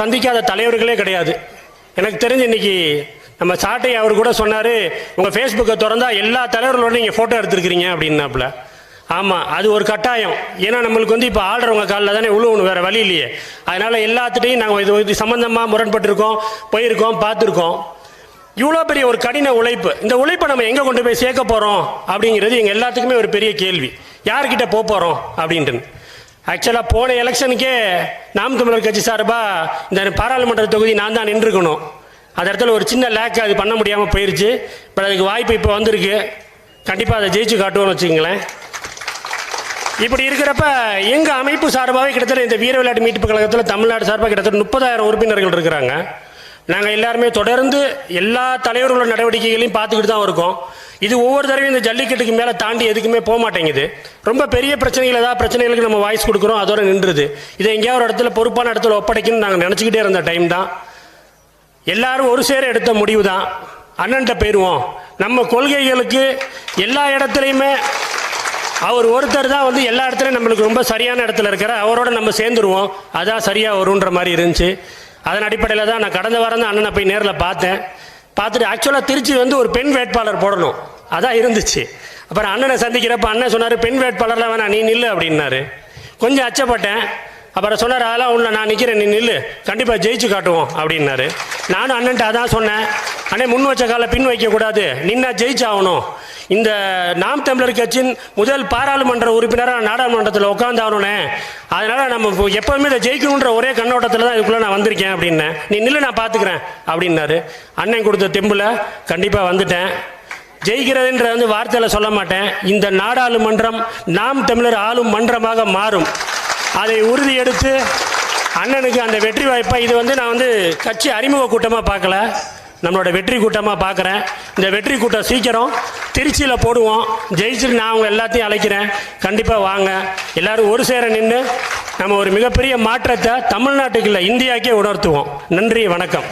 சந்திக்காத தலைவர்களே கிடையாது. எனக்கு தெரிஞ்சு இன்னைக்கு நம்ம சாட்டை அவர் கூட சொன்னார், உங்கள் ஃபேஸ்புக்கை திறந்தா எல்லா தலைவர்களோட நீங்கள் ஃபோட்டோ எடுத்துருக்கிறீங்க அப்படின்னாப்புல. ஆமாம், அது ஒரு கட்டாயம். ஏன்னா நம்மளுக்கு வந்து இப்போ ஆடுறவங்க காலில் தானே உழுவணும், வேறு வழி இல்லையே. அதனால் எல்லாத்துட்டையும் நாங்கள் இது சம்மந்தமாக முரண்பட்டிருக்கோம், போயிருக்கோம், பார்த்துருக்கோம். இவ்வளோ பெரிய ஒரு கடின உழைப்பு, இந்த உழைப்பை நம்ம எங்கே கொண்டு போய் சேர்க்க போகிறோம் அப்படிங்கிறது எங்கள் எல்லாத்துக்குமே ஒரு பெரிய கேள்வி. யார்கிட்ட போக போகிறோம் அப்படின்ட்டு. ஆக்சுவலாக போன எலெக்ஷனுக்கே நாம் தமிழர் கட்சி சார்பாக இந்த பாராளுமன்ற தொகுதி நான் தான் நின்றுக்கணும். அந்த இடத்துல ஒரு சின்ன லேக் அது பண்ண முடியாமல் போயிடுச்சு. பட் அதுக்கு வாய்ப்பு இப்போ வந்திருக்கு. கண்டிப்பாக அதை ஜெயிச்சு காட்டுவோம்னு வச்சுங்களேன். இப்படி இருக்கிறப்ப எங்கள் அமைப்பு சார்பாகவே கிட்டத்தட்ட இந்த வீர விளையாட்டு மீட்பு கழகத்தில் தமிழ்நாடு சார்பாக கிட்டத்தட்ட 30,000 உறுப்பினர்கள் இருக்கிறாங்க. நாங்கள் எல்லாருமே தொடர்ந்து எல்லா தலைவர்களோட நடவடிக்கைகளையும் பார்த்துக்கிட்டு தான் இருக்கோம். இது ஒவ்வொரு தடவையும் இந்த ஜல்லிக்கட்டுக்கு மேலே தாண்டி எதுக்குமே போக மாட்டேங்குது. ரொம்ப பெரிய பிரச்சனைகள், ஏதாவது பிரச்சனைகளுக்கு நம்ம வாய்ஸ் கொடுக்குறோம், அதோட நின்றுது. இதை எங்கேயாவது ஒரு இடத்துல பொறுப்பான இடத்துல ஒப்படைக்கணும்னு நாங்கள் நினச்சிக்கிட்டே இருந்த டைம் தான். எல்லாரும் ஒரு சேர எடுத்த முடிவு தான், அண்ணன்ட்ட போயிடுவோம். நம்ம கொள்கைகளுக்கு எல்லா இடத்துலையுமே அவர் ஒருத்தர் தான் வந்து எல்லா இடத்துலையும் நம்மளுக்கு ரொம்ப சரியான இடத்துல இருக்கிற, அவரோட நம்ம சேர்ந்துருவோம், அதான் சரியாக வருன்ற மாதிரி இருந்துச்சு. அதன் அடிப்படையில் தான் நான் கடந்த வாரம் தான் அண்ணனை போய் நேரில் பார்த்தேன். பார்த்துட்டு ஆக்சுவலாக திருச்சி வந்து ஒரு பெண் வேட்பாளர் போடணும், அதான் இருந்துச்சு. அப்புறம் அண்ணனை சந்திக்கிறப்ப அண்ணன் சொன்னார், பெண் வேட்பாளர்லாம் வேணாம், நீ நில்லு அப்படின்னாரு. கொஞ்சம் அச்சப்பட்டேன். அப்புறம் சொன்னார், அதெல்லாம் உள்ள நான் நிற்கிறேன், நீ நில்லு, கண்டிப்பாக ஜெயிச்சு காட்டுவோம் அப்படின்னாரு. நானும் அண்ணன்ட்ட அதான் சொன்னேன், அண்ணே முன் வச்ச காலை பின் வைக்கக்கூடாது, நின்னா ஜெயிச்சாகணும். இந்த நாம் தமிழர் கட்சியின் முதல் பாராளுமன்ற உறுப்பினராக நாடாளுமன்றத்தில் உட்காந்தாகணுனே, அதனால் நம்ம எப்போவுமே இதை ஜெயிக்கணுன்ற ஒரே கண்ணோட்டத்தில் தான் இதுக்குள்ளே நான் வந்திருக்கேன் அப்படின்னேன். நீ நில்லு, நான் பார்த்துக்கிறேன் அப்படின்னாரு. அண்ணன் கொடுத்த தெம்பில் கண்டிப்பாக வந்துட்டேன். ஜெயிக்கிறதுன்ற வந்து வார்த்தையில் சொல்ல மாட்டேன். இந்த நாடாளுமன்றம் நாம் தமிழர் ஆளும் மன்றமாக மாறும். அதை உறுதி எடுத்து அண்ணனுக்கு அந்த வெற்றி வாய்ப்பை, இது வந்து நான் வந்து கட்சி அறிமுக கூட்டமாக பார்க்கல, நம்மளோட வெற்றி கூட்டமாக பார்க்குறேன். இந்த வெற்றி கூட்டம் சீக்கிரம் திருச்சியில் போடுவோம். ஜெயிச்சுட்டு நான் அவங்க எல்லாத்தையும் அழைக்கிறேன், கண்டிப்பாக வாங்க. எல்லோரும் ஒரு சேர நின்று நம்ம ஒரு மிகப்பெரிய மாற்றத்தை தமிழ்நாட்டுக்குள்ள இந்தியாவுக்கே உணர்த்துவோம். நன்றி, வணக்கம்.